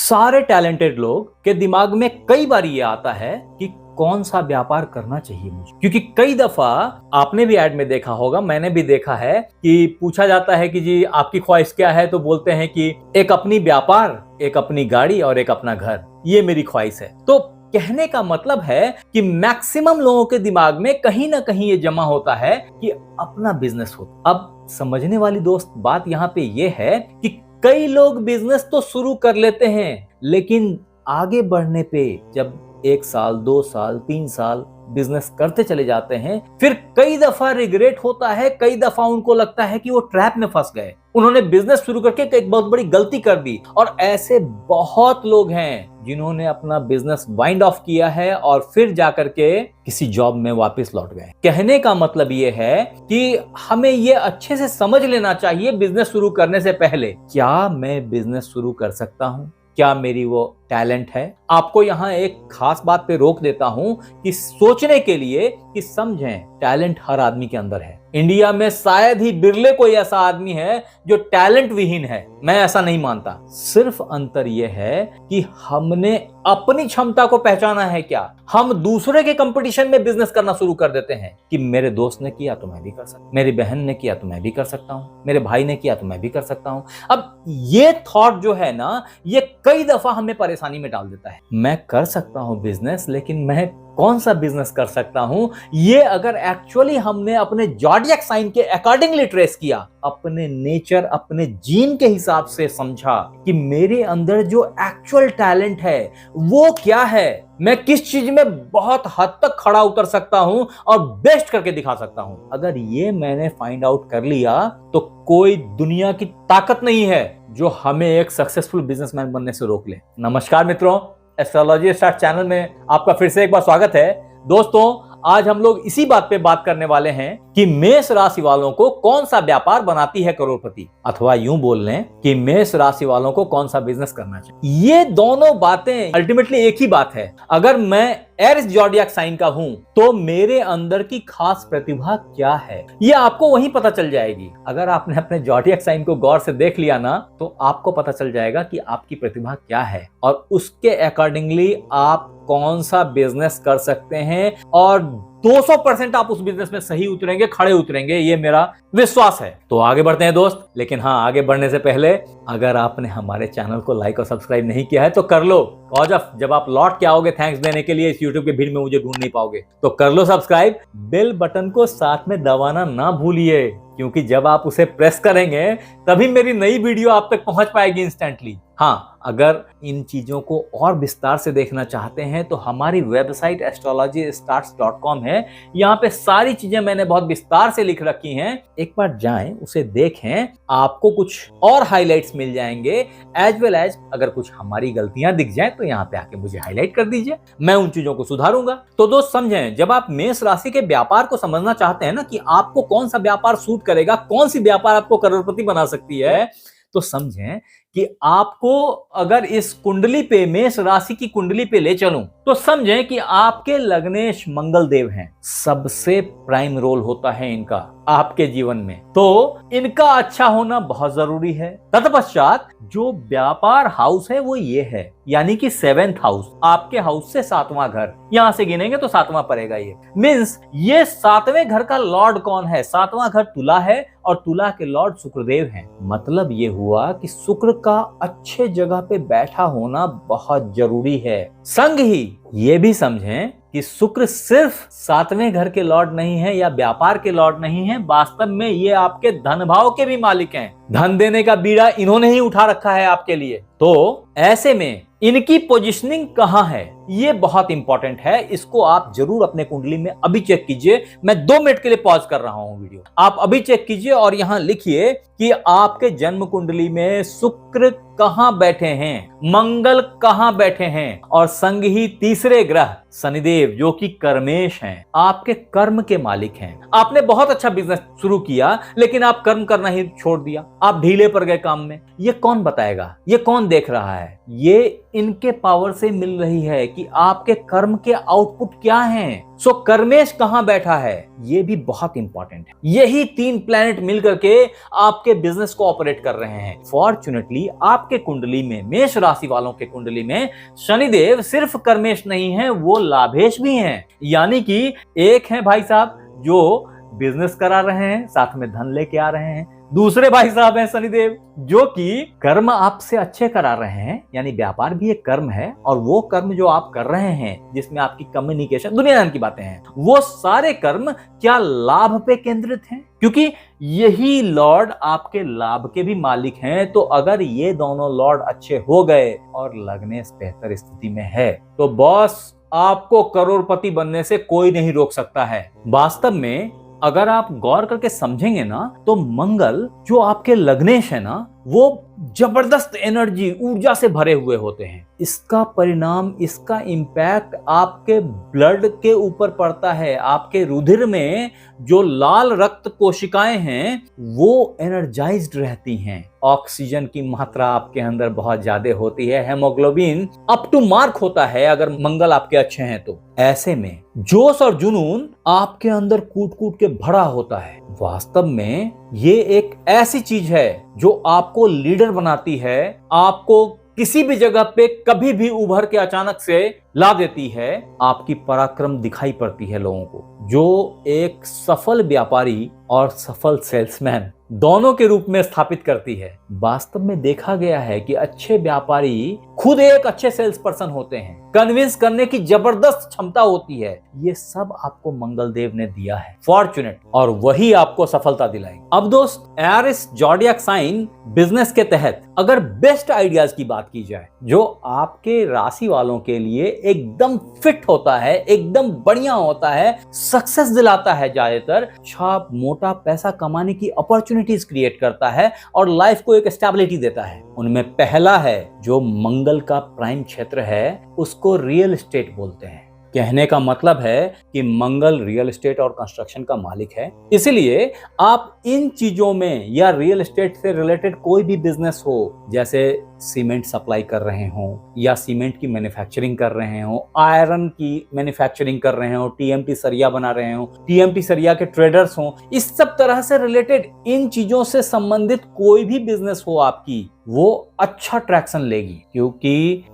सारे टैलेंटेड लोग के दिमाग में कई बार ये आता है कि कौन सा व्यापार करना चाहिए मुझे, क्योंकि कई दफा आपने भी ऐड में देखा होगा, मैंने भी देखा है कि पूछा जाता है कि जी आपकी ख्वाहिश क्या है, तो बोलते हैं कि एक अपनी व्यापार, एक अपनी गाड़ी और एक अपना घर, ये मेरी ख्वाहिश है। तो कहने का मतलब है कि मैक्सिमम लोगों के दिमाग में कहीं ना कहीं ये जमा होता है कि अपना बिजनेस हो। अब समझने वाली दोस्त बात यहाँ पे ये है कि कई लोग बिजनेस तो शुरू कर लेते हैं, लेकिन आगे बढ़ने पे जब 1 साल 2 साल 3 साल बिजनेस करते चले जाते हैं, फिर कई दफा रिग्रेट होता है, कई दफा उनको लगता है कि वो ट्रैप में फंस गए, उन्होंने बिजनेस शुरू करके एक बहुत बड़ी गलती कर दी। और ऐसे बहुत लोग हैं जिन्होंने अपना बिजनेस वाइंड ऑफ किया है और फिर जाकर के किसी जॉब में वापस लौट गए। कहने का मतलब ये है कि हमें ये अच्छे से समझ लेना चाहिए बिजनेस शुरू करने से पहले, क्या मैं बिजनेस शुरू कर सकता हूं, क्या मेरी वो टैलेंट है। आपको यहाँ एक खास बात पे रोक देता हूं कि सोचने के लिए कि समझें, टैलेंट हर आदमी के अंदर है। इंडिया में शायद ही बिरले कोई ऐसा आदमी है जो टैलेंट विहीन है, मैं ऐसा नहीं मानता। सिर्फ अंतर यह है कि हमने अपनी क्षमता को पहचाना है क्या। हम दूसरे के कंपटीशन में बिजनेस करना शुरू कर देते हैं कि मेरे दोस्त ने किया तो मैं भी कर सकता, मेरी बहन ने किया तो मैं भी कर सकता हूं, मेरे भाई ने किया तो मैं भी कर सकता हूं। अब ये थॉट जो है ना, ये कई दफा हमें परेशानी में डाल देता है। मैं कर सकता हूं बिजनेस, लेकिन मैं कौन सा बिजनेस कर सकता हूं, ये अगर एक्चुअली हमने अपने ज़ोडिएक साइन के अकॉर्डिंगली ट्रेस किया, अपने नेचर, अपने जीन के हिसाब से समझा कि मेरे अंदर जो एक्चुअल टैलेंट है वो क्या है, मैं किस चीज में बहुत हद तक खड़ा उतर सकता हूं और बेस्ट करके दिखा सकता हूं, अगर ये मैंने फाइंड आउट कर लिया तो कोई दुनिया की ताकत नहीं है जो हमें एक सक्सेसफुल बिजनेसमैन बनने से रोक ले। नमस्कार मित्रों, एस्ट्रोलॉजी स्टार्ट चैनल में आपका फिर से एक बार स्वागत है। दोस्तों, आज हम लोग इसी बात पे बात करने वाले हैं कि मेष राशि वालों को कौन सा व्यापार बनाती है करोड़पति, अथवा यूं बोल लें कि मेष राशि वालों को कौन सा बिजनेस करना चाहिए। ये दोनों बातें अल्टीमेटली एक ही बात है। अगर मैं एरिस ज़ोडिएक साइन का हूं तो मेरे अंदर की खास प्रतिभा क्या है, ये आपको वहीं पता चल जाएगी। अगर आपने अपने ज़ोडिएक साइन को गौर से देख लिया ना, तो आपको पता चल जाएगा कि आपकी प्रतिभा क्या है और उसके अकॉर्डिंगली आप कौन सा बिजनेस कर सकते हैं और 200% आप उस बिजनेस में सही उतरेंगे, खड़े उतरेंगे, ये मेरा विश्वास है। तो आगे बढ़ते हैं दोस्त। लेकिन हाँ, आगे बढ़ने से पहले अगर आपने हमारे चैनल को लाइक और सब्सक्राइब नहीं किया है तो कर लो, और जब आप लौट के आओगे थैंक्स देने के लिए, इस यूट्यूब के भीड़ में मुझे ढूंढ नहीं पाओगे, तो कर लो सब्सक्राइब। बेल बटन को साथ में दबाना ना भूलिए, क्योंकि जब आप उसे प्रेस करेंगे तभी मेरी नई वीडियो आप तक पहुंच पाएगी इंस्टेंटली। हाँ, अगर इन चीजों को और विस्तार से देखना चाहते हैं तो हमारी वेबसाइट astrologystarts.com है। यहाँ पे सारी चीजें मैंने बहुत विस्तार से लिख रखी हैं, एक बार जाएं, उसे देखें, आपको कुछ और हाइलाइट्स मिल जाएंगे। एज वेल एज अगर कुछ हमारी गलतियां दिख जाएं तो यहाँ पे आके मुझे हाईलाइट कर दीजिए, मैं उन चीजों को सुधारूंगा। तो दोस्त समझें, जब आप मेष राशि के व्यापार को समझना चाहते हैं ना कि आपको कौन सा व्यापार सूट करेगा, कौन सी व्यापार आपको करोड़पति बना सकती है, तो समझें कि आपको अगर इस कुंडली पे, मेष राशि की कुंडली पे ले चलूं, तो समझें कि आपके लग्नेश मंगल देव हैं। सबसे प्राइम रोल होता है इनका आपके जीवन में, तो इनका अच्छा होना बहुत जरूरी है। तत्पश्चात जो व्यापार हाउस है वो ये है, यानी कि 7th हाउस, आपके हाउस से 7वां घर, यहां से गिनेंगे तो 7वां पड़ेगा। ये मींस ये 7वें घर का लॉर्ड कौन है? 7वां घर तुला है और तुला के लॉर्ड शुक्रदेव हैं। मतलब ये हुआ कि शुक्र का अच्छे जगह पे बैठा होना बहुत जरूरी है। संग ही ये भी समझें कि शुक्र सिर्फ 7वें घर के लॉर्ड नहीं है या व्यापार के लॉर्ड नहीं है, वास्तव में ये आपके धन भाव के भी मालिक हैं। धन देने का बीड़ा इन्होंने ही उठा रखा है आपके लिए। तो ऐसे में इनकी पोजीशनिंग कहां है, ये बहुत इंपॉर्टेंट है। इसको आप जरूर अपने कुंडली में अभी चेक कीजिए। मैं 2 मिनट के लिए पॉज कर रहा हूं वीडियो, आप अभी चेक कीजिए और यहां लिखिए कि आपके जन्म कुंडली में शुक्र कहां बैठे हैं, मंगल कहां बैठे हैं और संग ही तीसरे ग्रह शनिदेव जो कि कर्मेश हैं, आपके कर्म के मालिक हैं। आपने बहुत अच्छा बिजनेस शुरू किया लेकिन आप कर्म करना ही छोड़ दिया, आप ढीले पड़ गए काम में। ये कौन बताएगा, ये कौन देख रहा है? ये इनके पावर से मिल रही है कि आपके कर्म के आउटपुट क्या हैं। सो कर्मेश कहां बैठा है, ये भी बहुत इंपॉर्टेंट है। यही 3 प्लैनेट मिलकर के आपके बिजनेस को ऑपरेट कर रहे हैं। फॉर्चुनेटली आपके कुंडली में, मेष राशि वालों के कुंडली में शनिदेव सिर्फ कर्मेश नहीं है, वो लाभेश भी हैं। यानी कि एक है भाई साहब जो बिजनेस करा रहे हैं, साथ में धन लेके आ रहे हैं। दूसरे भाई साहब हैं शनिदेव जो कि कर्म आपसे अच्छे करा रहे हैं, यानी व्यापार भी एक कर्म है, और वो कर्म जो आप कर रहे हैं जिसमें आपकी कम्युनिकेशन, दुनिया की बातें हैं, वो सारे कर्म क्या लाभ पे केंद्रित हैं, क्योंकि यही लॉर्ड आपके लाभ के भी मालिक हैं। तो अगर ये दोनों लॉर्ड अच्छे हो गए और लग्नेश बेहतर स्थिति में है तो बॉस आपको करोड़पति बनने से कोई नहीं रोक सकता है। वास्तव में अगर आप गौर करके समझेंगे ना तो मंगल जो आपके लग्नेश है ना, वो जबरदस्त एनर्जी, ऊर्जा से भरे हुए होते हैं। इसका परिणाम, इसका इंपैक्ट आपके ब्लड के ऊपर पड़ता है। आपके रुधिर में जो लाल रक्त कोशिकाएं हैं वो एनर्जाइज्ड रहती हैं। ऑक्सीजन की मात्रा आपके अंदर बहुत ज्यादा होती है, हेमोग्लोबिन अप टू मार्क होता है अगर मंगल आपके अच्छे हैं तो। ऐसे में जोश और जुनून आपके अंदर कूट कूट के भरा होता है। वास्तव में ये एक ऐसी चीज है जो आपको लीडर बनाती है, आपको किसी भी जगह पे कभी भी उभर के अचानक से ला देती है। आपकी पराक्रम दिखाई पड़ती है लोगों को, जो एक सफल व्यापारी और सफल सेल्समैन दोनों के रूप में स्थापित करती है। वास्तव में देखा गया है कि अच्छे व्यापारी खुद एक अच्छे सेल्स पर्सन होते हैं, कन्विंस करने की जबरदस्त क्षमता होती है। ये सब आपको मंगल देव ने दिया है, फॉर्चुनेट, और वही आपको सफलता दिलाएगी। अब दोस्त, एरिस ज़ोडिएक साइन बिजनेस के तहत अगर बेस्ट आइडियाज की बात की जाए जो आपके राशि वालों के लिए एकदम फिट होता है, एकदम बढ़िया होता है, सक्सेस दिलाता है, ज्यादातर छाप मोटा पैसा कमाने की अपॉर्चुनिटीज क्रिएट करता है और लाइफ को एक स्टेबिलिटी देता है, उनमें पहला है जो मंगल का प्राइम क्षेत्र है, उसको रियल एस्टेट बोलते हैं। कहने का मतलब है कि मंगल रियल एस्टेट और कंस्ट्रक्शन का मालिक है। इसलिए आप इन चीजों में या रियल एस्टेट से रिलेटेड कोई भी बिजनेस हो, जैसे सीमेंट सप्लाई कर रहे हो या सीमेंट की मैन्युफैक्चरिंग कर रहे हो, आयरन की मैन्युफैक्चरिंग कर रहे हो, टीएमटी सरिया बना रहे हो, टीएमटी सरिया के ट्रेडर्स हो, इस सब तरह से रिलेटेड इन चीजों से संबंधित कोई भी बिजनेस हो आपकी, वो अच्छा ट्रैक्शन लेगी, क्योंकि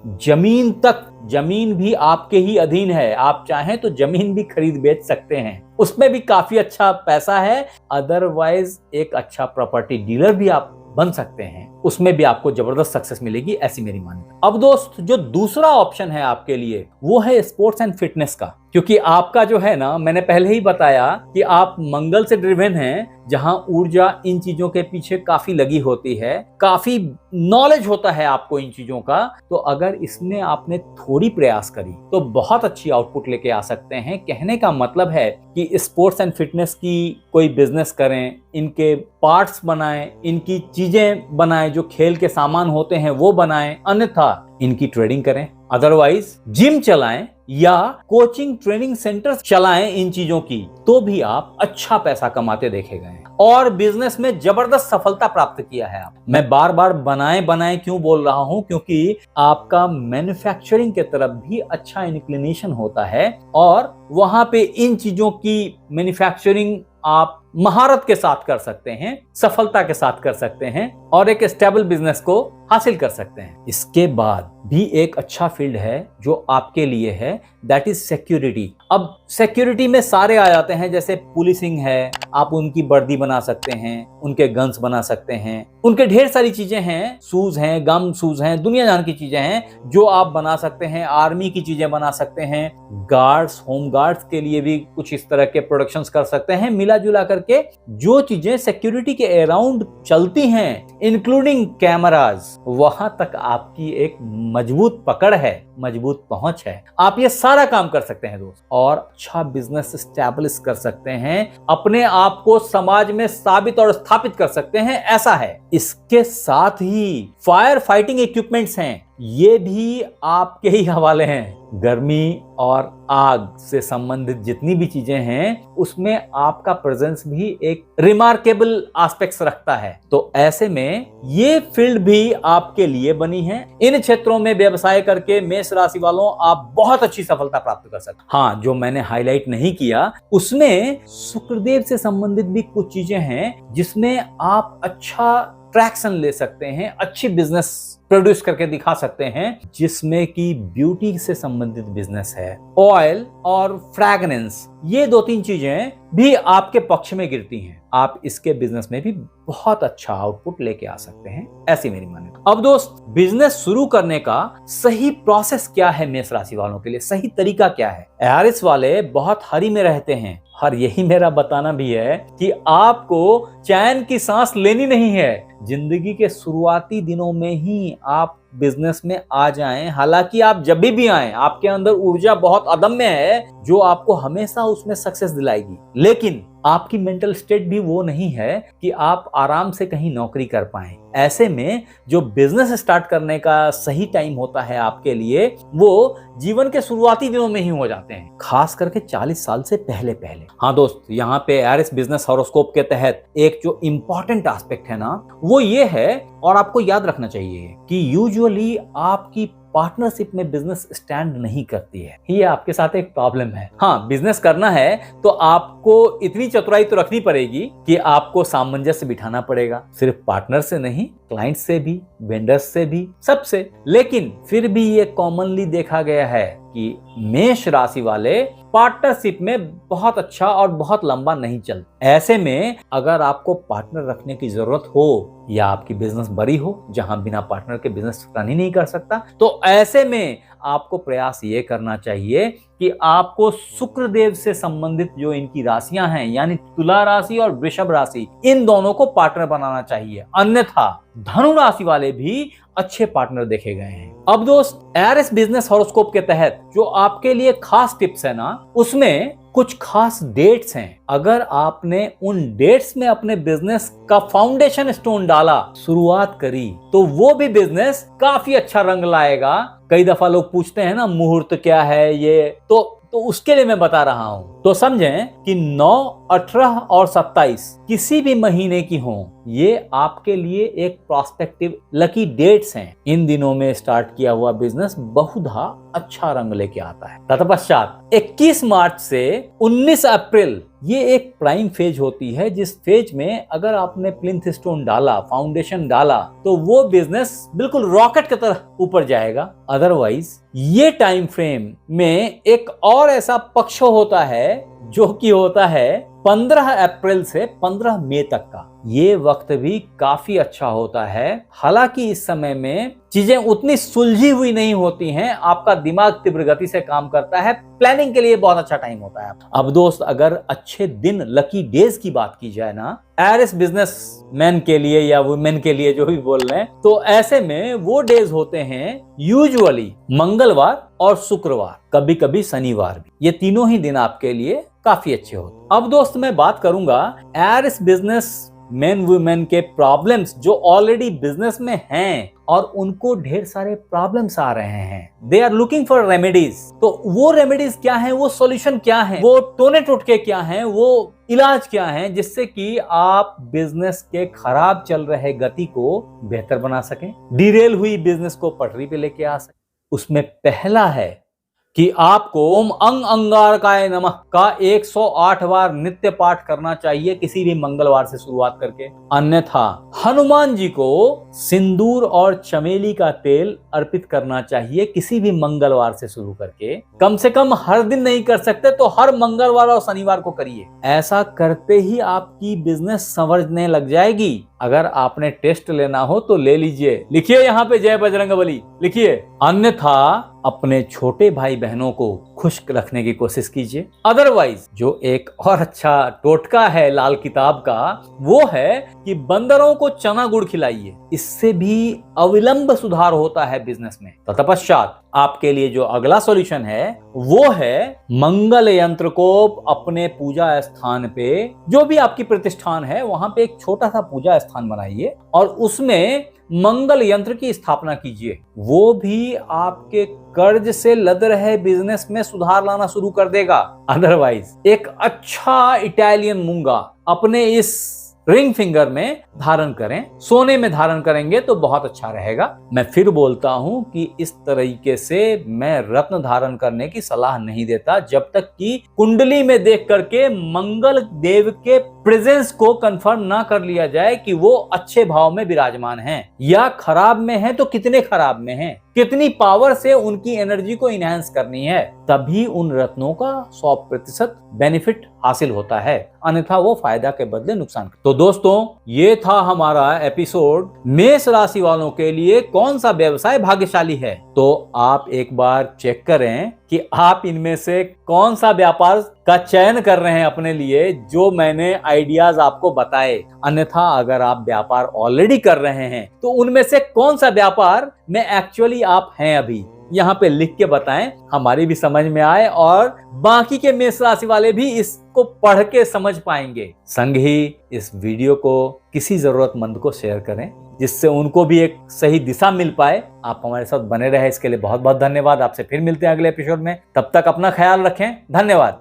जमीन भी आपके ही अधीन है। आप चाहें तो जमीन भी खरीद बेच सकते हैं, उसमें भी काफी अच्छा पैसा है। अदरवाइज एक अच्छा प्रॉपर्टी डीलर भी आप बन सकते हैं, उसमें भी आपको जबरदस्त सक्सेस मिलेगी, ऐसी मेरी मान्यता। अब दोस्त, जो दूसरा ऑप्शन है आपके लिए वो है स्पोर्ट्स एंड फिटनेस का, क्योंकि आपका जो है ना, मैंने पहले ही बताया कि आप मंगल से ड्रिवन हैं, जहां ऊर्जा इन चीजों के पीछे काफी लगी होती है, काफी नॉलेज होता है आपको इन चीजों का। तो अगर इसमें आपने थोड़ी प्रयास करी तो बहुत अच्छी आउटपुट लेके आ सकते हैं। कहने का मतलब है कि स्पोर्ट्स एंड फिटनेस की कोई बिजनेस करें, इनके पार्ट्स बनाएं, इनकी चीजें बनाएं, जो खेल के सामान होते हैं वो बनाएं, अन्यथा इनकी ट्रेडिंग करें, अदरवाइज जिम चलाएं या कोचिंग ट्रेनिंग सेंटर चलाएं इन चीजों की, तो भी आप अच्छा पैसा कमाते देखे गए और बिजनेस में जबरदस्त सफलता प्राप्त किया है। मैं बार बार बनाएं क्यों बोल रहा हूं, क्योंकि आपका मैन्युफैक्चरिंग के तरफ भी अच्छा इंक्लिनेशन होता है और वहां पे इन चीजों की मैन्युफैक्चरिंग आप महारत के साथ कर सकते हैं, सफलता के साथ कर सकते हैं और एक स्टेबल बिजनेस को हासिल कर सकते हैं। इसके बाद भी एक अच्छा फील्ड है जो आपके लिए है, दैट इज सिक्योरिटी। अब सिक्योरिटी में सारे आ जाते हैं, जैसे पुलिसिंग है, आप उनकी वर्दी बना सकते हैं, उनके गन्स बना सकते हैं, उनके ढेर सारी चीजें हैं, शूज हैं, गम शूज हैं, दुनिया जान की चीजें हैं जो आप बना सकते हैं, आर्मी की चीजें बना सकते हैं, गार्ड्स, होम गार्ड्स के लिए भी कुछ इस तरह के प्रोडक्शंस कर सकते हैं। मिला जुला करके जो चीजें सिक्योरिटी के अराउंड चलती हैं, इंक्लूडिंग कैमराज, वहां तक आपकी एक मजबूत पकड़ है, मजबूत पहुंच है, आप ये सारा काम कर सकते हैं दोस्त, और अच्छा बिजनेस स्टैब्लिश कर सकते हैं, अपने आप को समाज में साबित और स्थापित कर सकते हैं, ऐसा है। इसके साथ ही फायर फाइटिंग इक्विपमेंट्स हैं, ये भी आपके ही हवाले हैं। गर्मी और आग से संबंधित जितनी भी चीजें हैं उसमें आपका प्रेजेंस भी एक रिमार्केबल एस्पेक्ट्स रखता है। तो ऐसे में ये फील्ड भी आपके लिए बनी है। इन क्षेत्रों में व्यवसाय करके मेष राशि वालों आप बहुत अच्छी सफलता प्राप्त कर सकते। हाँ, जो मैंने हाईलाइट नहीं किया उसमें शुक्रदेव से संबंधित भी कुछ चीजें हैं जिसमें आप अच्छा ट्रैक्शन ले सकते हैं, अच्छी बिजनेस प्रोड्यूस करके दिखा सकते हैं, जिसमें कि ब्यूटी से संबंधित बिजनेस है। ऑयल और फ्रैग्रेंस, ये 2-3 चीजें भी आपके पक्ष में गिरती हैं। आप इसके बिजनेस में भी बहुत अच्छा आउटपुट लेके आ सकते हैं, ऐसी मेरी मान्यता। अब दोस्त, बिजनेस शुरू करने का सही प्रोसेस क्या है मेष राशि वालों के लिए, सही तरीका क्या है? एआरएस वाले बहुत हरी में रहते हैं और यही मेरा बताना भी है कि आपको चैन की सांस लेनी नहीं है। जिंदगी के शुरुआती दिनों में ही आप बिजनेस में आ जाएं। हालांकि आप जब भी आएं, आपके अंदर ऊर्जा बहुत अदम्य है जो आपको हमेशा उसमें सक्सेस दिलाएगी, लेकिन आपकी मेंटल स्टेट भी वो नहीं है कि आप आराम से कहीं नौकरी कर पाएं। ऐसे में जो बिजनेस स्टार्ट करने का सही टाइम होता है आपके लिए, वो जीवन के शुरुआती दिनों में ही हो जाते हैं, खास करके 40 साल से पहले पहले। हाँ दोस्त, यहाँ पे एआरएस बिजनेस हॉरोस्कोप के तहत एक जो इंपॉर्टेंट एस्पेक्ट है ना, वो ये है, और आपको याद रखना चाहिए कि यूजुअली आपकी पार्टनरशिप में बिजनेस स्टैंड नहीं करती है। ये आपके साथ एक प्रॉब्लम है। हाँ, बिजनेस करना है तो आपको इतनी चतुराई तो रखनी पड़ेगी कि आपको सामंजस्य बिठाना पड़ेगा, सिर्फ पार्टनर से नहीं, क्लाइंट से भी, वेंडर्स से भी, सबसे। लेकिन फिर भी ये कॉमनली देखा गया है कि मेष राशि वाले पार्टनरशिप में बहुत अच्छा और बहुत लंबा नहीं चलते। ऐसे में अगर आपको पार्टनर रखने की जरूरत हो या आपकी बिजनेस बड़ी हो जहां बिना पार्टनर के बिजनेस रन ही नहीं कर सकता, तो ऐसे में आपको प्रयास ये करना चाहिए कि आपको शुक्रदेव से संबंधित जो इनकी राशियां हैं, यानी तुला राशि और वृषभ राशि, इन दोनों को पार्टनर बनाना चाहिए। अन्यथा धनु राशि वाले भी अच्छे पार्टनर देखे गए हैं। अब दोस्त, एआरएस बिजनेस हॉरोस्कोप के तहत जो आपके लिए खास टिप्स है ना, उसमें कुछ खास डेट्स हैं। अगर आपने उन डेट्स में अपने बिजनेस का फाउंडेशन स्टोन डाला, शुरुआत करी, तो वो भी बिजनेस काफी अच्छा रंग लाएगा। कई दफा लोग पूछते हैं ना, मुहूर्त क्या है ये, तो उसके लिए मैं बता रहा हूं। तो समझें कि 9, 18 और 27 किसी भी महीने की हो, ये आपके लिए एक प्रोस्पेक्टिव लकी डेट्स हैं। इन दिनों में स्टार्ट किया हुआ बिजनेस बहुधा अच्छा रंग लेके आता है। तत्पश्चात 21 मार्च से 19 अप्रैल ये एक प्राइम फेज होती है, जिस फेज में अगर आपने प्लिंथ स्टोन डाला, फाउंडेशन डाला, तो वो बिजनेस बिल्कुल रॉकेट की तरह ऊपर जाएगा। अदरवाइज ये टाइम फ्रेम में एक और ऐसा पक्ष होता है जो कि होता है 15 अप्रैल से 15 मई तक का। ये वक्त भी काफी अच्छा होता है। हालांकि इस समय में चीजें उतनी सुलझी हुई नहीं होती हैं, आपका दिमाग तीव्र गति से काम करता है, प्लानिंग के लिए बहुत अच्छा टाइम होता है। अब दोस्त, अगर अच्छे दिन, लकी डेज की बात की जाए ना, एआरएस बिजनेस मैन के लिए या वुमेन के लिए जो भी बोल रहे हैं, तो ऐसे में वो डेज होते हैं यूजुअली मंगलवार और शुक्रवार, कभी कभी शनिवार भी। ये तीनों ही दिन आपके लिए काफी अच्छे होते। अब दोस्त, मैं बात करूंगा एआरएस बिजनेस मेन वुमेन के प्रॉब्लम्स जो ऑलरेडी बिजनेस में हैं और उनको ढेर सारे प्रॉब्लम्स आ रहे हैं। They are looking for remedies. तो वो रेमेडीज क्या है, वो सॉल्यूशन क्या है, वो टोने टोटके क्या है, वो इलाज क्या है, जिससे कि आप बिजनेस के खराब चल रहे गति को बेहतर बना सकें, डिरेल हुई बिजनेस को पटरी पे लेके आ सकें। उसमें पहला है कि आपको ओम अंग अंगारकाय नमः का 108 बार नित्य पाठ करना चाहिए किसी भी मंगलवार से शुरुआत करके। अन्यथा हनुमान जी को सिंदूर और चमेली का तेल अर्पित करना चाहिए किसी भी मंगलवार से शुरू करके। कम से कम हर दिन नहीं कर सकते तो हर मंगलवार और शनिवार को करिए। ऐसा करते ही आपकी बिजनेस संवरने लग जाएगी। अगर आपने टेस्ट लेना हो तो ले लीजिए, लिखिए यहाँ पे जय बजरंगबली लिखिए। अन्यथा अपने छोटे भाई बहनों को खुश रखने की कोशिश कीजिए। अदरवाइज जो एक और अच्छा टोटका है लाल किताब का, वो है कि बंदरों को चना गुड़ खिलाइए। इससे भी अविलंब सुधार होता है बिजनेस में। तत्पश्चात आपके लिए जो अगला सॉल्यूशन है वो है मंगल यंत्र को अपने पूजा स्थान पे, जो भी आपकी प्रतिष्ठान है वहां पे एक छोटा सा पूजा स्थान बनाइए और उसमें मंगल यंत्र की स्थापना कीजिए, वो भी आपके कर्ज से लद रहे बिजनेस में सुधार लाना शुरू कर देगा। अदरवाइज एक अच्छा इटालियन मूंगा अपने इस रिंग फिंगर में धारण करें, सोने में धारण करेंगे तो बहुत अच्छा रहेगा। मैं फिर बोलता हूं कि इस तरीके से मैं रत्न धारण करने की सलाह नहीं देता जब तक कि कुंडली में देख करके मंगल देव के प्रेजेंस को कंफर्म ना कर लिया जाए कि वो अच्छे भाव में विराजमान हैं या खराब में हैं, तो कितने खराब में हैं, कितनी पावर से उनकी एनर्जी को इनहेंस करनी है, तभी उन रत्नों का 100% बेनिफिट हासिल होता है, अन्यथा वो फायदा के बदले नुकसान। तो दोस्तों, ये था हमारा एपिसोड मेष राशि वालों के लिए कौन सा व्यवसाय भाग्यशाली है। तो आप एक बार चेक करें कि आप इनमें से कौन सा व्यापार का चयन कर रहे हैं अपने लिए, जो मैंने आइडियाज आपको बताए। अन्यथा अगर आप व्यापार ऑलरेडी कर रहे हैं तो उनमें से कौन सा व्यापार में एक्चुअली आप हैं अभी, यहाँ पे लिख के बताएं, हमारी भी समझ में आए और बाकी के मेष राशि वाले भी इसको पढ़ के समझ पाएंगे। संग ही इस वीडियो को किसी जरूरतमंद को शेयर करें जिससे उनको भी एक सही दिशा मिल पाए। आप हमारे साथ बने रहे इसके लिए बहुत बहुत धन्यवाद। आपसे फिर मिलते हैं अगले एपिसोड में, तब तक अपना ख्याल रखें। धन्यवाद।